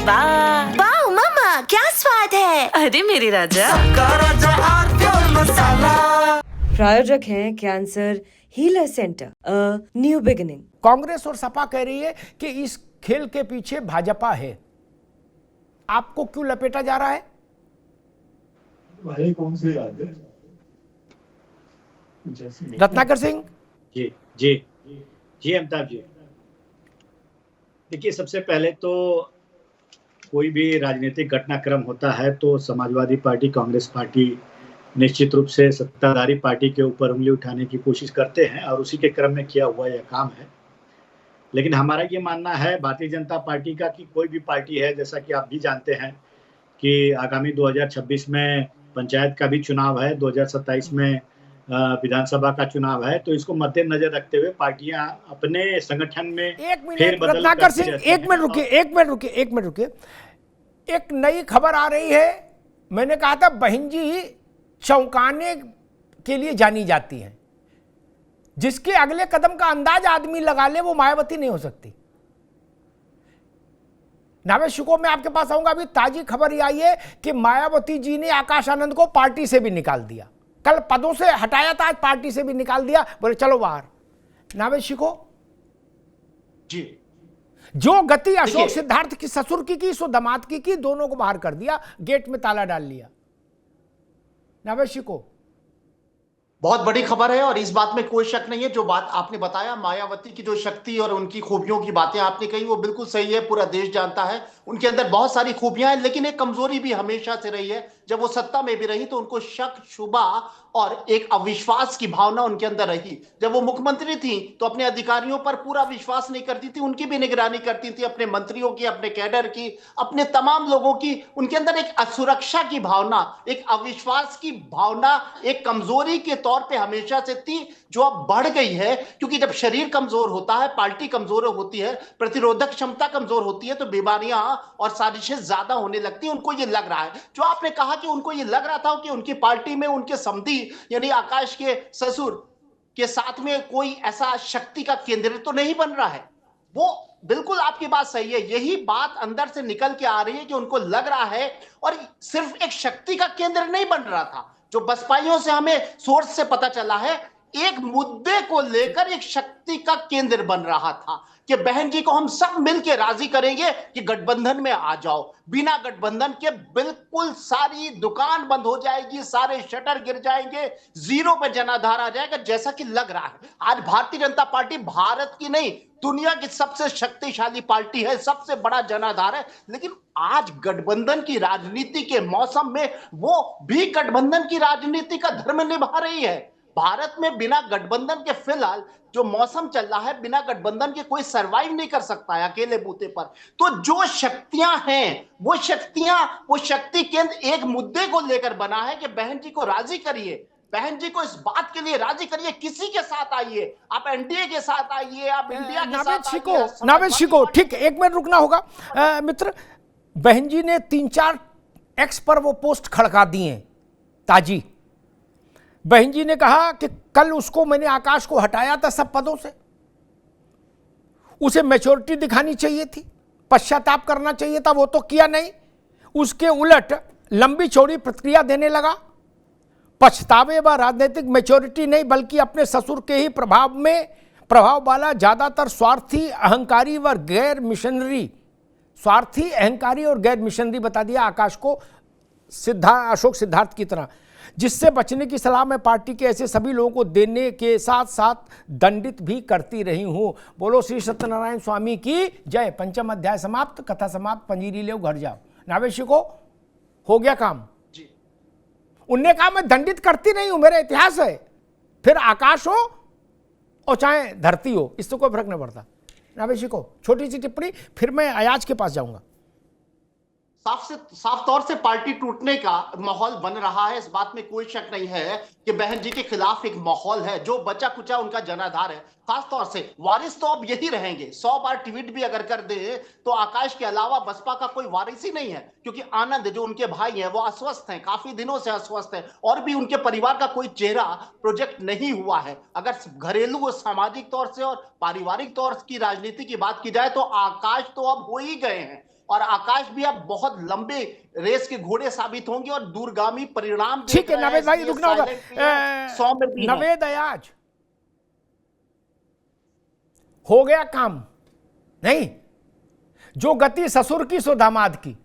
वाह वाह मम्मा, क्या स्वाद है। अरे मेरे राजा। प्रायोजक हैं cancer healer centre, a new beginning. Congress और सपा कह रही है कि इस खेल के पीछे भाजपा है। आपको क्यों लपेटा जा रहा है? भाई कौन सी बात है? रत्नाकर सिंह जी जी जी अमिताभ जी, देखिए सबसे पहले तो कोई भी राजनीतिक घटनाक्रम होता है तो समाजवादी पार्टी, कांग्रेस पार्टी निश्चित रूप से सत्ताधारी पार्टी के ऊपर उंगली उठाने की कोशिश करते हैं और उसी के क्रम में किया हुआ यह काम है। लेकिन हमारा ये मानना है भारतीय जनता पार्टी का कि कोई भी पार्टी है, जैसा कि आप भी जानते हैं कि आगामी 2026 में पंचायत का भी चुनाव है, 2027 में विधानसभा का चुनाव है, तो इसको मद्देनजर रखते हुए पार्टियां अपने संगठन में एक मिनट रत्नाकर सिंह, एक मिनट रुकिए। एक नई खबर आ रही है। मैंने कहा था बहन जी चौंकाने के लिए जानी जाती हैं, जिसके अगले कदम का अंदाज आदमी लगा ले वो मायावती नहीं हो सकती। नावेद शुको, मैं आपके पास आऊंगा। अभी ताजी खबर ये आई है कि मायावती जी ने आकाश आनंद को पार्टी से भी निकाल दिया। कल पदों से हटाया था, आज पार्टी से भी निकाल दिया, बोले चलो बाहर। नावेद शुको जी, जो गति अशोक सिद्धार्थ की ससुर की सो दामाद की, दोनों को बाहर कर दिया, गेट में ताला डाल लिया। नावेद शुको, बहुत बड़ी खबर है और इस बात में कोई शक नहीं है। जो बात आपने बताया, मायावती की जो शक्ति और उनकी खूबियों की बातें आपने कही, वो बिल्कुल सही है। पूरा देश जानता है उनके अंदर बहुत सारी खूबियां हैं, लेकिन एक कमजोरी भी हमेशा से रही है। जब वो सत्ता में भी रही तो उनको शक, शुबा और एक अविश्वास की भावना उनके अंदर रही। जब वो मुख्यमंत्री थी तो अपने अधिकारियों पर पूरा विश्वास नहीं करती थी, उनकी भी निगरानी करती थी, अपने मंत्रियों की, अपने कैडर की, अपने तमाम लोगों की। उनके अंदर एक असुरक्षा की भावना, एक अविश्वास की भावना, एक कमजोरी के तौर पे हमेशा से थी, जो अब बढ़ गई है। क्योंकि जब शरीर कमजोर होता है, पार्टी कमजोर होती है, प्रतिरोधक क्षमता कमजोर होती है, तो बीमारियां और साजिशें ज्यादा होने लगती हैं। उनको ये लग रहा है, जो आपने कहा कि उनको ये लग रहा था कि उनकी पार्टी में उनके समधी यानी आकाश के ससुर के साथ में कोई ऐसा शक्ति का केंद्र तो नहीं बन रहा है। वो बिल्कुल आपकी बात सही है, यही बात अंदर से निकल के आ रही है कि उनको लग रहा है, और सिर्फ एक शक्ति का केंद्र नहीं बन रहा था। जो बसपाइयों से हमें सोर्स से पता चला है, एक मुद्दे को लेकर एक शक्ति का केंद्र बन रहा था कि बहन जी को हम सब मिलकर राजी करेंगे कि गठबंधन में आ जाओ। बिना गठबंधन के बिल्कुल सारी दुकान बंद हो जाएगी, सारे शटर गिर जाएंगे, जीरो पे जनाधार आ जाएगा, जैसा कि लग रहा है। आज भारतीय जनता पार्टी भारत की नहीं, दुनिया की सबसे शक्तिशाली पार्टी है, सबसे बड़ा जनाधार है। लेकिन आज गठबंधन की राजनीति के मौसम में वो भी गठबंधन की राजनीति का धर्म निभा रही है। भारत में बिना गठबंधन के फिलहाल जो मौसम चल रहा है, बिना गठबंधन के कोई सरवाइव नहीं कर सकता है अकेले बूते पर। तो जो शक्तियां हैं, वो शक्ति केंद्र एक मुद्दे को लेकर बना है कि बहन जी को राजी करिए, बहन जी को इस बात के लिए राजी करिए, किसी के साथ आइए, आप एनडीए के साथ आइए, आप इंडिया के साथ आइए। नावेद शिको, ठीक, एक मिनट रुकना होगा मित्र। बहन जी ने 3-4 एक्स पर वो पोस्ट खड़का दिए ताजी। बहन जी ने कहा कि कल उसको मैंने आकाश को हटाया था सब पदों से, उसे मैच्योरिटी दिखानी चाहिए थी, पश्चाताप करना चाहिए था, वो तो किया नहीं। उसके उलट लंबी चौड़ी प्रतिक्रिया देने लगा। पछतावे व राजनीतिक मैच्योरिटी नहीं, बल्कि अपने ससुर के ही प्रभाव वाला ज्यादातर स्वार्थी, अहंकारी व गैर मिशनरी, स्वार्थी, अहंकारी और गैर मिशनरी बता दिया आकाश को, अशोक सिद्धार्थ की तरह। जिससे बचने की सलाह मैं पार्टी के ऐसे सभी लोगों को देने के साथ साथ दंडित भी करती रही हूं। बोलो श्री सत्यनारायण स्वामी की जय। 5वां अध्याय समाप्त, कथा समाप्त, पंजीरी ले घर जाओ। नावेद शिको, हो गया काम जी। उनने कहा मैं दंडित करती नहीं हूं, मेरा इतिहास है, फिर आकाश हो और चाहे धरती हो, इससे कोई फर्क नहीं पड़ता। नावेद शिको, छोटी सी टिप्पणी, फिर मैं अयाज के पास जाऊंगा। साफ तौर से पार्टी टूटने का माहौल बन रहा है, इस बात में कोई शक नहीं है कि बहन जी के खिलाफ एक माहौल है। जो बचा कुचा उनका जनाधार है, खास तौर से वारिस तो अब यही रहेंगे। 100 बार ट्वीट भी अगर कर दे तो आकाश के अलावा बसपा का कोई वारिस ही नहीं है, क्योंकि आनंद जो उनके भाई हैं वो अस्वस्थ हैं, काफी दिनों से अस्वस्थ हैं, और भी उनके परिवार का कोई चेहरा प्रोजेक्ट नहीं हुआ है। अगर घरेलू और सामाजिक तौर से और पारिवारिक तौर की राजनीति की बात की जाए तो आकाश तो अब हो ही गए हैं। और आकाश भी अब बहुत लंबे रेस के घोड़े साबित होंगे और दूरगामी परिणाम ठीक है नवेद भाई, रुकना होगा। नवेद अयाज, हो गया काम नहीं, जो गति ससुर की सो दामाद की,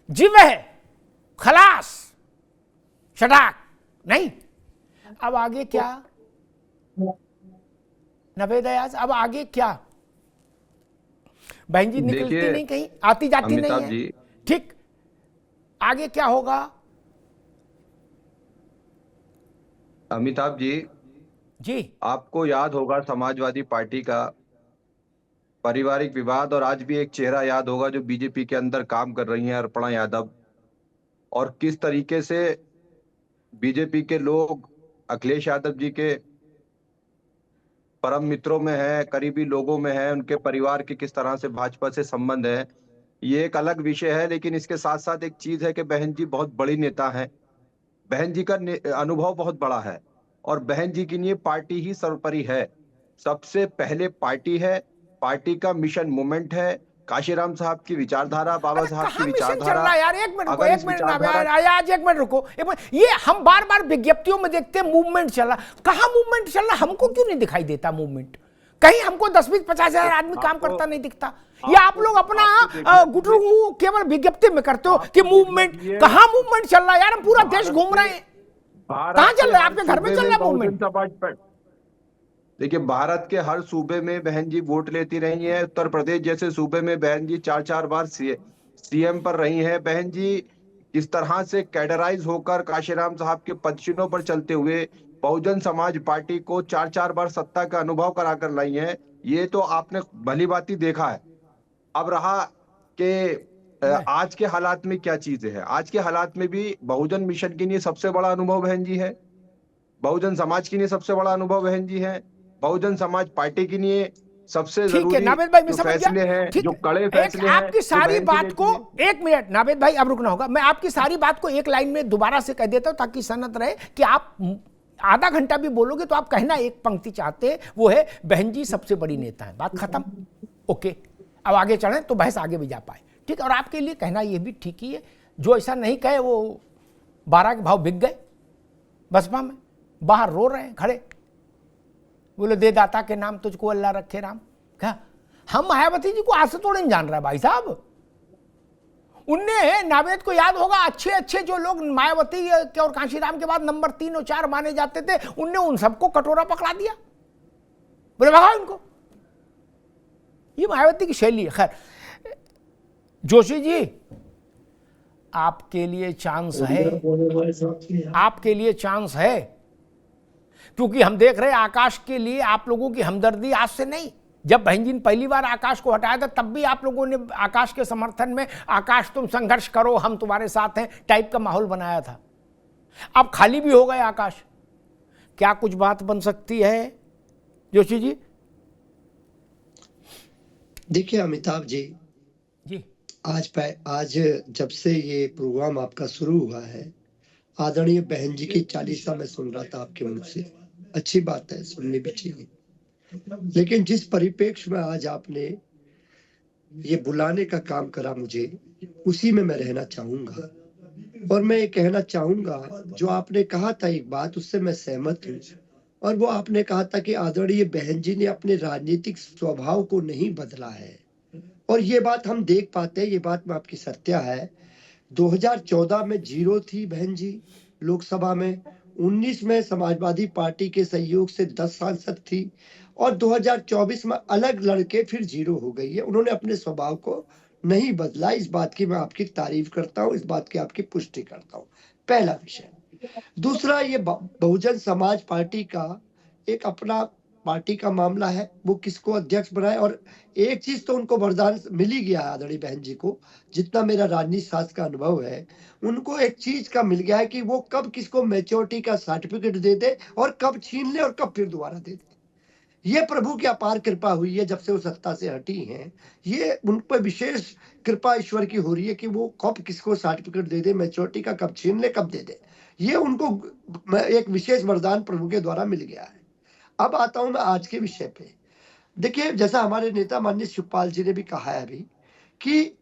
जीव है खलास शटाक नहीं। अब आगे क्या नवेद अयाज, अब आगे क्या? बहन जी निकलती नहीं, कहीं आती जाती नहीं है, ठीक, आगे क्या होगा? अमिताभ जी, आपको याद होगा समाजवादी पार्टी का पारिवारिक विवाद, और आज भी एक चेहरा याद होगा जो बीजेपी के अंदर काम कर रही हैं, अर्पणा यादव, और किस तरीके से बीजेपी के लोग अखिलेश यादव जी के परम मित्रों में है, करीबी लोगों में है, उनके परिवार के किस तरह से भाजपा से संबंध है, ये एक अलग विषय है। लेकिन इसके साथ साथ एक चीज है कि बहन जी बहुत बड़ी नेता हैं, बहन जी का अनुभव बहुत बड़ा है, और बहन जी के लिए पार्टी ही सर्वोपरि है। सबसे पहले पार्टी है, पार्टी का मिशन मूवमेंट है, काशीराम साहब की विचारधारा, बाबा साहब की विचारधारा। यार एक मिनट रुको, एक मिनट आज एक मिनट रुको, एक मिनट। ये हम बार बार विज्ञप्तियों में देखते हैं मूवमेंट चल रहा, कहां मूवमेंट चल रहा? हमको क्यों नहीं दिखाई देता मूवमेंट? कहीं हमको 10-20-50 हजार आदमी काम करता नहीं दिखता? या आप लोग अपना गुटरू केवल विज्ञप्ति में करते हो कि मूवमेंट? कहां मूवमेंट चल रहा है यार? हम पूरा देश घूम रहे हैं, कहां चल रहा है? आपके घर में चल रहा है मूवमेंट? देखिए, भारत के हर सूबे में बहन जी वोट लेती रही हैं। उत्तर प्रदेश जैसे सूबे में बहन जी 4-4 बार सीएम पर रही हैं। बहन जी किस तरह से कैडराइज होकर काशीराम साहब के पदचिन्हों पर चलते हुए बहुजन समाज पार्टी को 4-4 बार सत्ता का अनुभव कराकर लाई हैं, ये तो आपने भली भांति देखा है। अब रहा कि आज के हालात में क्या चीजें हैं। आज के हालात में भी बहुजन मिशन के लिए सबसे बड़ा अनुभव बहन जी है, बहुजन समाज के लिए सबसे बड़ा अनुभव बहन जी है, बहुजन समाज पार्टी के लिए सबसे जरूरी नावेद भाई, जो फैसले हैं, जो कड़े फैसले हैं, आपकी सारी बात को एक मिनट नावेद भाई, अब रुकना होगा। मैं आपकी सारी बात को एक लाइन में दोबारा से कह देता हूं ताकि सनत रहे कि आप आधा घंटा भी बोलोगे तो आप कहना एक पंक्ति चाहते हैं, वो है बहन जी सबसे बड़ी नेता है, बात खत्म। ओके, अब आगे चलें तो बहस आगे भी जा पाए, ठीक। और आपके लिए कहना ये भी ठीक ही है, जो ऐसा नहीं कहे वो 12 के भाव बिक गए बसपा में, बाहर रो रहे हैं खड़े, बोले दे दाता के नाम तुझको अल्लाह रखे राम। क्या हम मायावती जी को आज से थोड़े नहीं जान रहे भाई साहब? उनने, नावेद को याद होगा, अच्छे अच्छे जो लोग मायावती के और कांशीराम के बाद नंबर 3 और 4 माने जाते थे, उनने उन सबको कटोरा पकड़ा दिया, बोले भगा उनको। ये मायावती की शैली है। खैर जोशी जी, आपके लिए चांस है, आपके लिए चांस है, क्योंकि हम देख रहे हैं आकाश के लिए आप लोगों की हमदर्दी आज से नहीं। जब बहन जी ने पहली बार आकाश को हटाया था तब भी आप लोगों ने आकाश के समर्थन में आकाश तुम संघर्ष करो, हम तुम्हारे साथ हैं टाइप का माहौल बनाया था। अब खाली भी हो गए आकाश, क्या कुछ बात बन सकती है जोशी जी? देखिए अमिताभ जी, आज जब से ये प्रोग्राम आपका शुरू हुआ है, आदरणीय बहन जी की 40 मैं सुन रहा था आपके मुख से, अच्छी बात है, सुननी भी चाहिए। लेकिन जिस परिप्रेक्ष्य में आज आपने ये बुलाने का काम करा मुझे, उसी में मैं रहना चाहूंगा। और मैं ये कहना चाहूंगा, जो आपने कहा था एक बात, उससे मैं सहमत हूँ। और वो आपने कहा था कि आदरणीय बहन जी ने अपने राजनीतिक स्वभाव को नहीं बदला है, और ये बात हम देख पाते हैं, ये बात में आपकी सत्या है। 2014 में 0 थी बहन जी लोकसभा में, 19 में समाजवादी पार्टी के सहयोग से 10 सांसद थी, और 2024 में अलग लड़के फिर 0 हो गई है। उन्होंने अपने स्वभाव को नहीं बदला, इस बात की मैं आपकी तारीफ करता हूँ, इस बात की आपकी पुष्टि करता हूँ। पहला विषय। दूसरा, ये बहुजन समाज पार्टी का एक अपना पार्टी का मामला है, वो किसको अध्यक्ष बनाए। और एक चीज तो उनको वरदान मिल ही गया है आदरणीय बहन जी को, जितना मेरा राजनीति शास्त्र का अनुभव है, उनको एक चीज का मिल गया है कि वो कब किसको मैच्योरिटी का सर्टिफिकेट दे दे और कब छीन ले और कब फिर दोबारा दे दे। ये प्रभु की अपार कृपा हुई है जब से वो सत्ता से हटी हैं। ये उन पर विशेष कृपा ईश्वर की हो रही है कि वो कब किसको सर्टिफिकेट दे दे, मैच्योरिटी का कब छीन ले कब दे दे। ये उनको एक विशेष वरदान प्रभु के द्वारा मिल गया है। अब आता हूं मैं आज के विषय पे। देखिए, जैसा हमारे नेता माननीय शिवपाल जी ने भी कहा है अभी कि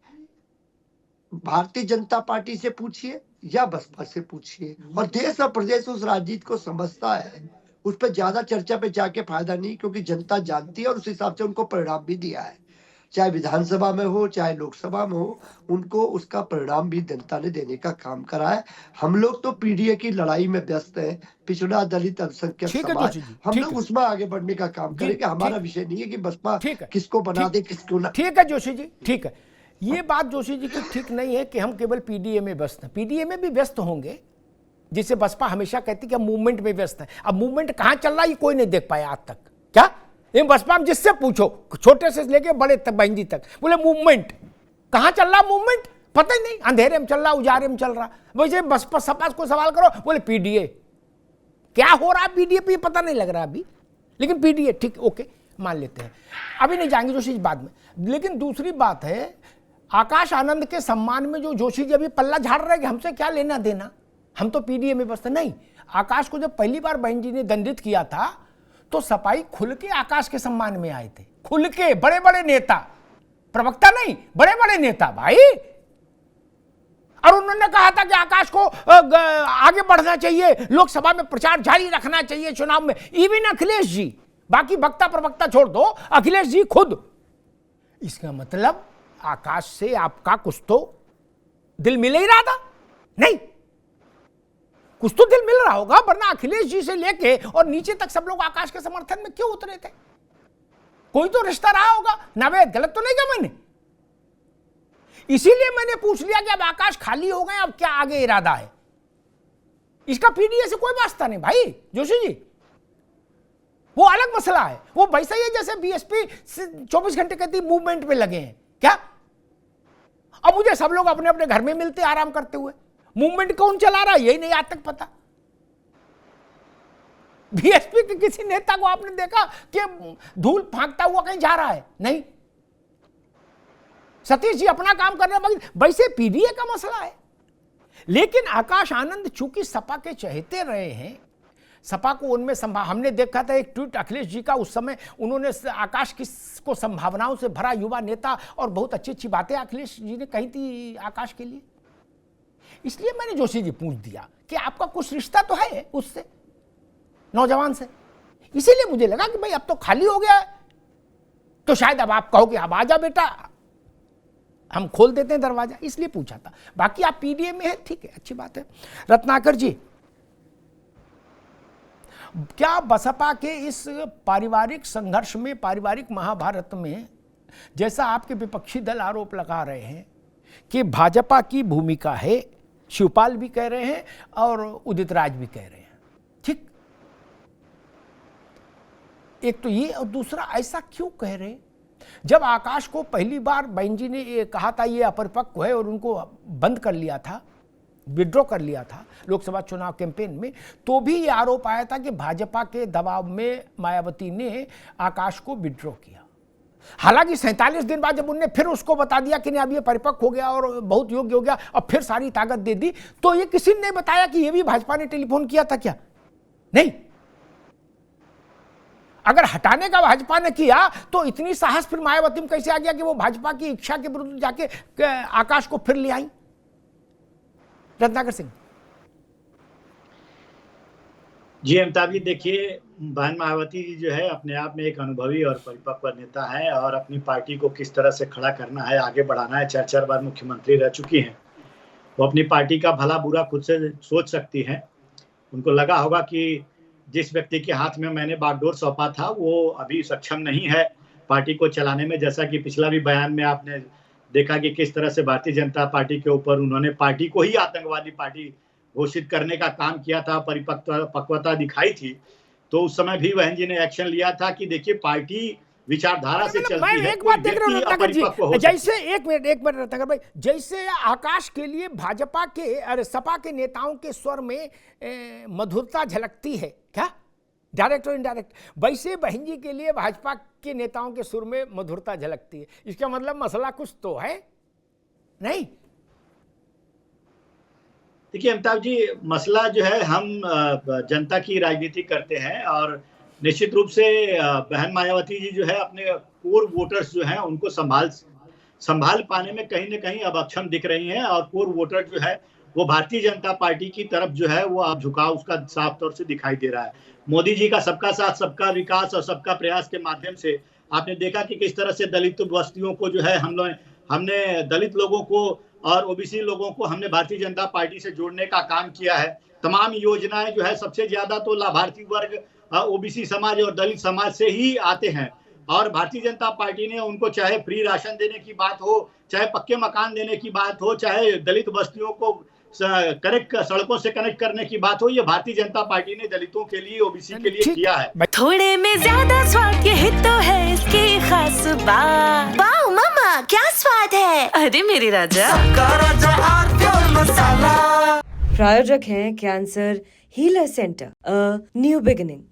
भारतीय जनता पार्टी से पूछिए या बसपा से पूछिए, और देश और प्रदेश उस राजनीति को समझता है। उस पर ज्यादा चर्चा पे जाके फायदा नहीं, क्योंकि जनता जानती है और उस हिसाब से उनको परिणाम भी दिया है। चाहे विधानसभा में हो चाहे लोकसभा में हो, उनको उसका परिणाम भी जनता ने देने का काम करा है। हम लोग तो पीडीए की लड़ाई में व्यस्त हैं, पिछड़ा दलित अल्पसंख्यक ठीक है समाज, जोशी जी, हम ठीक लोग है। उसमें आगे बढ़ने का काम जी, करेंगे। हमारा ठीक। विषय नहीं है कि बसपा ठीक है, किसको बना दे किसको ना। ठीक है जोशी जी, ठीक है। ये बात जोशी जी की ठीक नहीं है कि हम केवल पीडीए में व्यस्त हैं। पीडीए में भी व्यस्त होंगे, जिसे बसपा हमेशा कहती कि हम मूवमेंट में व्यस्त हैं। अब मूवमेंट कहाँ चल रहा है ये कोई नहीं देख पाया आज तक। क्या ये बसपा में जिससे पूछो, छोटे से लेके बड़े तक, बहन जी तक, बोले मूवमेंट कहाँ चल रहा, मूवमेंट पता ही नहीं, अंधेरे में चल रहा, उजारे में चल रहा। वैसे बसपा सपा को सवाल करो, बोले पीडीए क्या हो रहा है, पीडीए पे पता नहीं लग रहा अभी, लेकिन पीडीए ठीक, ओके मान लेते हैं, अभी नहीं जाएंगे जोशी जी बाद में। लेकिन दूसरी बात है, आकाश आनंद के सम्मान में जो जोशी जी अभी पल्ला झाड़ रहे कि हमसे क्या लेना देना, हम तो पीडीए में बसते नहीं। आकाश को जब पहली बार बहन जी ने दंडित किया था तो सपाई खुल के आकाश के सम्मान में आए थे, खुल के, बड़े बड़े नेता, प्रवक्ता नहीं, बड़े बड़े नेता भाई। और उन्होंने कहा था कि आकाश को आगे बढ़ना चाहिए, लोकसभा में प्रचार जारी रखना चाहिए चुनाव में। इवन अखिलेश जी, बाकी वक्ता प्रवक्ता छोड़ दो, अखिलेश जी खुद। इसका मतलब आकाश से आपका कुछ तो दिल मिल ही रहा था, नहीं कुछ तो दिल मिल रहा होगा, वरना अखिलेश जी से लेके और नीचे तक सब लोग आकाश के समर्थन में क्यों उतरे थे? कोई तो रिश्ता रहा होगा। नावेद गलत तो नहीं किया मैंने? इसीलिए मैंने पूछ लिया कि अब आकाश खाली हो गए, अब क्या आगे इरादा है। इसका पीडीए से कोई वास्ता नहीं भाई जोशी जी, वो अलग मसला है। वो वैसा ही है जैसे बीएसपी 24 घंटे कहती मूवमेंट पे लगे हैं क्या। अब मुझे सब लोग अपने अपने घर में मिलते आराम करते हुए, मूवमेंट कौन चला रहा है यही नहीं आज तक पता। बीएसपी के किसी नेता को आपने देखा कि धूल फांकता हुआ कहीं जा रहा है? नहीं, सतीश जी अपना काम कर रहे हैं, वैसे पीडीए का मसला है। लेकिन आकाश आनंद चूंकि सपा के चहेते रहे हैं, सपा को उनमें हमने देखा था एक ट्वीट अखिलेश जी का, उस समय उन्होंने आकाश को संभावनाओं से भरा युवा नेता, और बहुत अच्छी अच्छी बातें अखिलेश जी ने कही थी आकाश के लिए। इसलिए मैंने जोशी जी पूछ दिया कि आपका कुछ रिश्ता तो है उससे, नौजवान से। इसीलिए मुझे लगा कि भाई अब तो खाली हो गया है, तो शायद अब आप कहो कि अब आजा बेटा, हम खोल देते हैं दरवाजा, इसलिए पूछा था। बाकी आप पीडीए में है, ठीक है, अच्छी बात है। रत्नाकर जी, क्या बसपा के इस पारिवारिक संघर्ष में, पारिवारिक महाभारत में, जैसा आपके विपक्षी दल आरोप लगा रहे हैं कि भाजपा की भूमिका है, शिवपाल भी कह रहे हैं और उदित राज भी कह रहे हैं, ठीक, एक तो ये, और दूसरा ऐसा क्यों कह रहे हैं? जब आकाश को पहली बार बहन जी ने ये कहा था ये अपरिपक्व है और उनको बंद कर लिया था, विड्रॉ कर लिया था लोकसभा चुनाव कैंपेन में, तो भी ये आरोप आया था कि भाजपा के दबाव में मायावती ने आकाश को विड्रॉ किया। हालांकि 47 दिन बाद जब उनने फिर उसको बता दिया कि नहीं अब ये परिपक्व हो गया और बहुत योग्य हो गया, अब फिर सारी ताकत दे दी, तो ये किसी ने नहीं बताया कि ये भी भाजपा ने टेलीफोन किया था क्या? नहीं। अगर हटाने का भाजपा ने किया तो इतनी साहस फिर मायावती में कैसे आ गया कि वो भाजपा की इच्छा के विरुद्ध जाके आकाश को फिर ले आई? रत्नाकर सिंह जी, अमिताभ जी, देखिए, बहन मायावती जी जो है अपने आप में एक अनुभवी और परिपक्व नेता है, और अपनी पार्टी को किस तरह से खड़ा करना है, आगे बढ़ाना है, 4 बार मुख्यमंत्री रह चुकी हैं। वो अपनी पार्टी का भला बुरा खुद से सोच सकती हैं। उनको लगा होगा कि जिस व्यक्ति के हाथ में मैंने बागडोर सौंपा था वो अभी सक्षम नहीं है पार्टी को चलाने में। जैसा कि पिछला भी बयान में आपने देखा कि किस तरह से भारतीय जनता पार्टी के ऊपर उन्होंने पार्टी को ही आतंकवादी पार्टी घोषित करने का काम किया था, पक्वता दिखाई थी। तो उस समय भी बहन जी ने एक्शन लिया था कि देखिए पार्टी विचारधारा से चलती है। एक बात देख रहा हूं रत्नाकर जी, जैसे एक मिनट रत्नाकर भाई, जैसे आकाश के लिए भाजपा के, अरे सपा के नेताओं के स्वर में मधुरता झलकती है क्या, डायरेक्ट और इनडायरेक्ट, वैसे बहन जी के लिए भाजपा के नेताओं के सुर में मधुरता झलकती है। इसका मतलब मसला कुछ तो है नहीं? देखिए अमिताभ जी, मसला जो है, हम जनता की राजनीति करते हैं और निश्चित रूप से बहन मायावती जी जो है अपने कोर वोटर्स जो हैं उनको संभाल पाने में कहीं ना कहीं अब अक्षम दिख रही हैं, और कोर वोटर जो है वो भारतीय जनता पार्टी की तरफ जो है वो अब झुकाव उसका साफ तौर से दिखाई दे रहा है। मोदी जी का सबका साथ सबका विकास और सबका प्रयास के माध्यम से आपने देखा कि किस तरह से दलित बस्तियों को जो है हमने दलित लोगों को और ओबीसी लोगों को हमने भारतीय जनता पार्टी से जोड़ने का काम किया है। तमाम योजनाएं जो है सबसे ज्यादा तो लाभार्थी वर्ग ओबीसी समाज और दलित समाज से ही आते हैं, और भारतीय जनता पार्टी ने उनको चाहे फ्री राशन देने की बात हो, चाहे पक्के मकान देने की बात हो, चाहे दलित बस्तियों को सड़कों से कनेक्ट करने की बात हो, ये भारतीय जनता पार्टी ने दलितों के लिए ओबीसी के लिए किया है। थोड़े में ज्यादा स्वाद, यही तो है इसकी खास बात। वाओ मामा, क्या स्वाद है। अरे मेरे राजा, प्रायोजक हैं cancer healer centre, a new beginning.